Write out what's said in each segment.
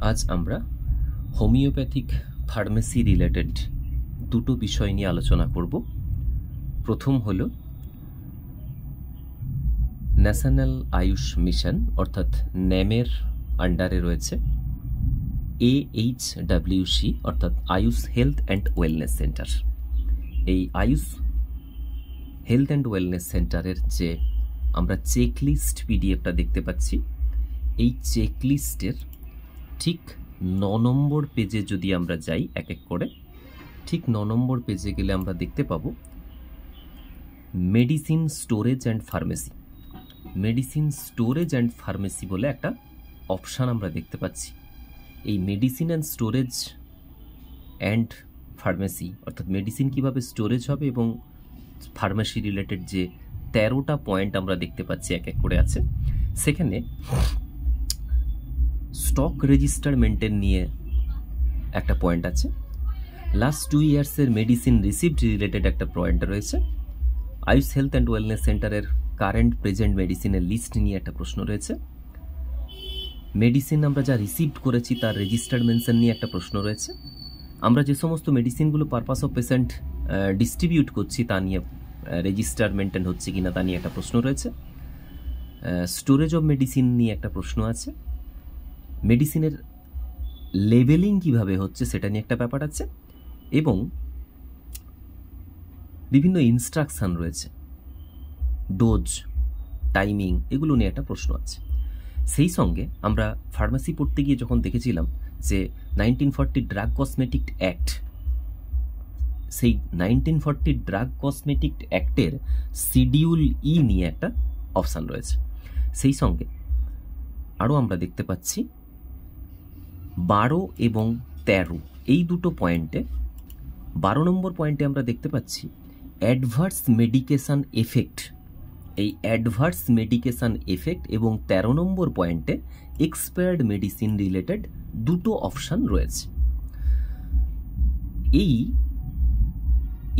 আজ আমরা homeopathic pharmacy related দুটো বিষয় নিয়ে আলোচনা করব। প্রথম হলো ন্যাশনাল আয়ুষ মিশন অর্থাৎ ন্যামের আন্ডারে রয়েছে AHWC অর্থাৎ Ayush health and wellness centre. এই আয়ুষ হেলথ অ্যান্ড ওয়েলনেস সেন্টারের যে আমরা চেকলিস্ট পিডিএফটা দেখতে পাচ্ছি, এই চেকলিস্টের ঠিক 9 নম্বর পেজে যদি আমরা যাই এক এক করে, ঠিক 9 নম্বর পেজে গেলে আমরা দেখতে পাবো medicine storage and pharmacy. Medicine storage and pharmacy বলে একটা অপশান আমরা দেখতে পাচ্ছি। এই medicine and storage and pharmacy অর্থাৎ মেডিসিন কীভাবে স্টোরেজ হবে এবং ফার্মেসি রিলেটেড যে 13টা পয়েন্ট আমরা দেখতে পাচ্ছি এক এক করে আছে। সেখানে স্টক রেজিস্টার মেনটেন নিয়ে একটা পয়েন্ট আছে। লাস্ট 2 ইয়ার্সের মেডিসিন রিসিভড রিলেটেড একটা পয়েন্ট রয়েছে। আয়ুষ হেলথ অ্যান্ড ওয়েলনেস সেন্টারের কারেন্ট প্রেজেন্ট মেডিসিনের লিস্ট নিয়ে একটা প্রশ্ন রয়েছে। মেডিসিন আমরা যা রিসিভড করেছি তার রেজিস্টার্ড মেনশন নিয়ে একটা প্রশ্ন রয়েছে। আমরা যে সমস্ত মেডিসিনগুলো পারপাস অফ পেশেন্ট ডিস্ট্রিবিউট করছি তা নিয়ে রেজিস্টার মেনটেন হচ্ছে কিনা তা নিয়ে একটা প্রশ্ন রয়েছে। স্টোরেজ অফ মেডিসিন নিয়ে একটা প্রশ্ন আছে। মেডিসিনের লেবেলিং কিভাবে হচ্ছে সেটা নিয়ে একটা ব্যাপার আছে এবং বিভিন্ন ইনস্ট্রাকশন রয়েছে, ডোজ, টাইমিং, এগুলো নিয়ে একটা প্রশ্ন আছে। সেই সঙ্গে আমরা ফার্মেসি পড়তে গিয়ে যখন দেখেছিলাম যে 1940 ড্রাগ কসমেটিক অ্যাক্ট, সেই 1940 ড্রাগ কসমেটিক অ্যাক্টের শিডিউল ই নিয়ে একটা অপশান রয়েছে। সেই সঙ্গে আরও আমরা দেখতে পাচ্ছি 12 এবং 13 এই দুটো পয়েন্টে, 12 নম্বর পয়েন্টে আমরা দেখতে পাচ্ছি অ্যাডভার্স মেডিকেশন এফেক্ট। এই অ্যাডভার্স মেডিকেশন এফেক্ট এবং 13 নম্বর পয়েন্টে এক্সপায়ার্ড মেডিসিন রিলেটেড দুটো অপশান রয়েছে। এই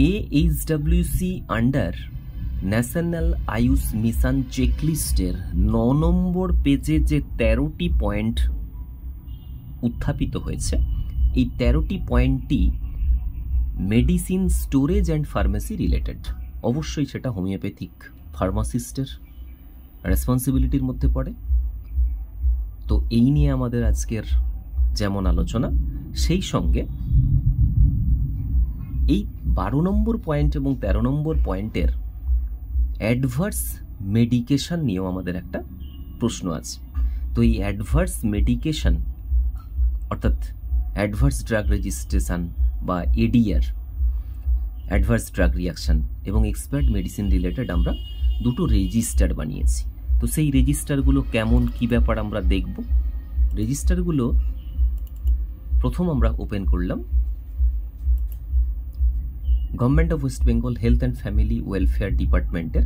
AHWC under national AYUSH mission চেকলিস্টের 9 নম্বর পেজে যে 13টি পয়েন্ট উত্থাপিত হয়েছে, এই 13টি পয়েন্টটি medicine storage and pharmacy related. অবশ্যই সেটা হোমিওপ্যাথিক ফার্মাসিস্টের রেসপন্সিবিলিটির মধ্যে পড়ে। তো এই নিয়ে আমাদের আজকের যেমন আলোচনা, সেই সঙ্গে এই 12 নম্বর পয়েন্ট এবং 13 নম্বর পয়েন্টের অ্যাডভার্স মেডিকেশন নিয়েও আমাদের একটা প্রশ্ন আছে। তো এই অ্যাডভার্স মেডিকেশন অর্থাৎ অ্যাডভার্স ড্রাগ রেজিস্ট্রেশন বা ADR, অ্যাডভার্স ড্রাগ রিয়াকশন এবং এক্সপায়ার্ড মেডিসিন রিলেটেড আমরা দুটো রেজিস্টার বানিয়েছি। তো সেই রেজিস্টারগুলো কেমন, কি ব্যাপার আমরা দেখব। রেজিস্টারগুলো প্রথম আমরা ওপেন করলাম government of West Bengal health and family welfare ডিপার্টমেন্টের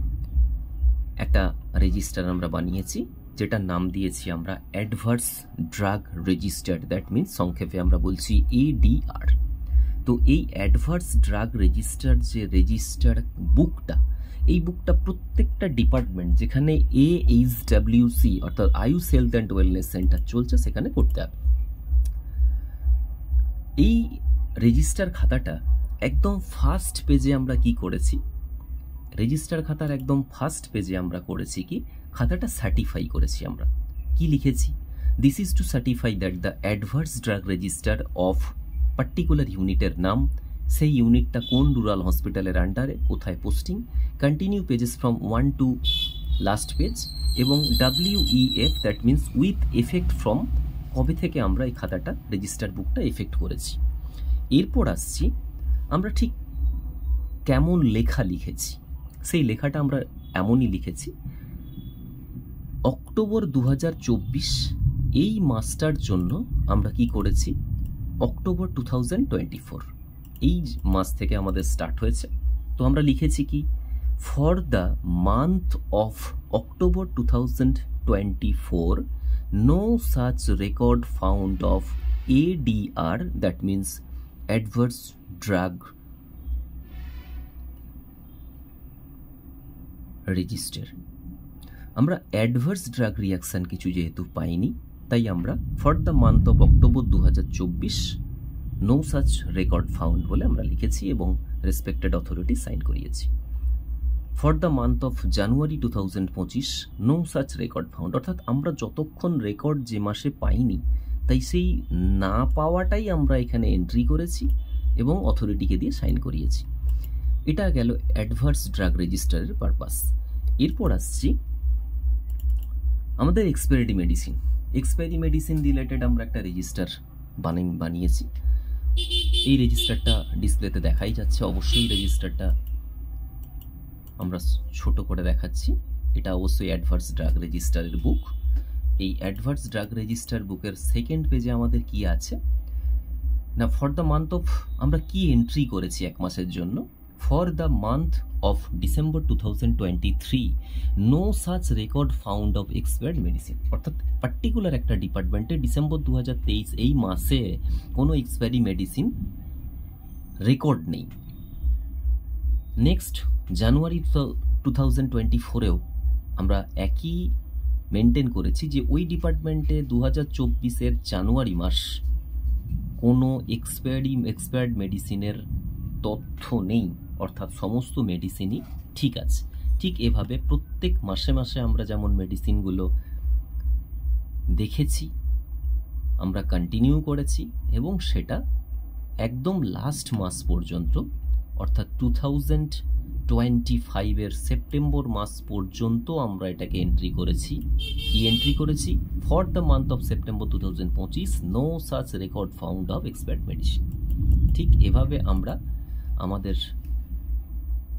একটা রেজিস্টার আমরা বানিয়েছি, যেটার নাম দিয়েছি আমরা adverse drug register, that means সংক্ষেপে আমরা বলছি ADR। তো এই অ্যাডভার্স ড্রাগ রেজিস্টার যে রেজিস্টার বুকটা, এই বুকটা প্রত্যেকটা ডিপার্টমেন্ট যেখানে AHWC অর্থাৎ Ayush health and wellness centre চলছে সেখানে করতে হবে। এই রেজিস্টার খাতাটা একদম ফার্স্ট পেজে আমরা কি করেছি, রেজিস্টার খাতার একদম ফার্স্ট পেজে আমরা করেছি কি, খাতাটা সার্টিফাই করেছি। আমরা কি লিখেছি, this is to certify that the adverse drug register of particular ইউনিটের নাম, সেই ইউনিটটা কোন রুরাল হসপিটালের আন্ডারে, কোথায় posting, continue pages from 1 to last page, এবং WEF that means with effect from কবে থেকে আমরা এই খাতাটা রেজিস্টার বুকটা এফেক্ট করেছি। এরপর আসছি আমরা ঠিক কেমন লেখা লিখেছি। সেই লেখাটা আমরা এমনই লিখেছি, অক্টোবর 2024 এই মাসটার জন্য আমরা কি করেছি, অক্টোবর 2024 এই মাস থেকে আমাদের স্টার্ট হয়েছে। তো আমরা লিখেছি কি, for the month of October 2024 no such record found of ADR that means adverse drug register. আমরা অ্যাডভার্স ড্রাগ রিয়াকশান কিছু যেহেতু পাইনি, তাই আমরা for the month of October 2024 no such record found বলে আমরা লিখেছি এবং রেসপেক্টেড অথরিটি সাইন করিয়েছি। For the month of January 2025 no such record found, অর্থাৎ আমরা যতক্ষণ রেকর্ড যে মাসে পাইনি তাই সেই না পাওয়াটাই আমরা এখানে এন্ট্রি করেছি এবং অথরিটিকে দিয়ে সাইন করিয়েছি। এটা গেল অ্যাডভার্স ড্রাগ রেজিস্টারের পারপাস। এরপর আসছি আমাদের expiry medicine. Expiry medicine related আমরা একটা রেজিস্টার বানিয়েছি। এই রেজিস্টারটা ডিসপ্লেতে দেখাই যাচ্ছে। অবশ্যই রেজিস্টারটা আমরা ছোট করে দেখাচ্ছি। এটা অবশ্যই অ্যাডভার্স ড্রাগ রেজিস্টারের বুক। এই অ্যাডভার্স ড্রাগ রেজিস্টার বুকের সেকেন্ড পেজে আমাদের কি আছে না, ফর দ্য মান্থ অফ আমরা কি এন্ট্রি করেছি এক মাসের জন্য। For the month of December 2023 no such record found of expired medicine, অর্থাৎ পার্টিকুলার একটা ডিপার্টমেন্টে ডিসেম্বর 2023 এই মাসে কোনো এক্সপায়ারি মেডিসিন রেকর্ড নেই। নেক্সট জানুয়ারি 2024-এও আমরা একই মেনটেন করেছি যে ওই ডিপার্টমেন্টে 2024-এর জানুয়ারি মাস কোনো এক্সপায়ার্ড মেডিসিনের তথ্য নেই, অর্থাৎ সমস্ত মেডিসিনই ঠিক আছে। ঠিক এভাবে প্রত্যেক মাসে মাসে আমরা যেমন মেডিসিনগুলো দেখেছি, আমরা কন্টিনিউ করেছি এবং সেটা একদম লাস্ট মাস পর্যন্ত, অর্থাৎ 2025-এর সেপ্টেম্বর মাস পর্যন্ত আমরা এটাকে এন্ট্রি করেছি। কি এন্ট্রি করেছি? For the month of September 2025 no such record found of expired medicine. ঠিক এভাবে আমরা আমাদের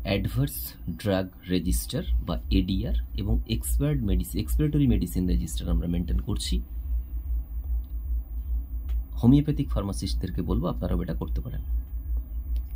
অ্যাডভার্স ড্রাগ রেজিস্টার বা এডিআর এবং এক্সপায়ারটরি মেডিসিন রেজিস্টার আমরা মেনটেন করছি। হোমিওপ্যাথিক ফার্মাসিস্টদেরকে বলবো আপনারাও এটা করতে পারেন।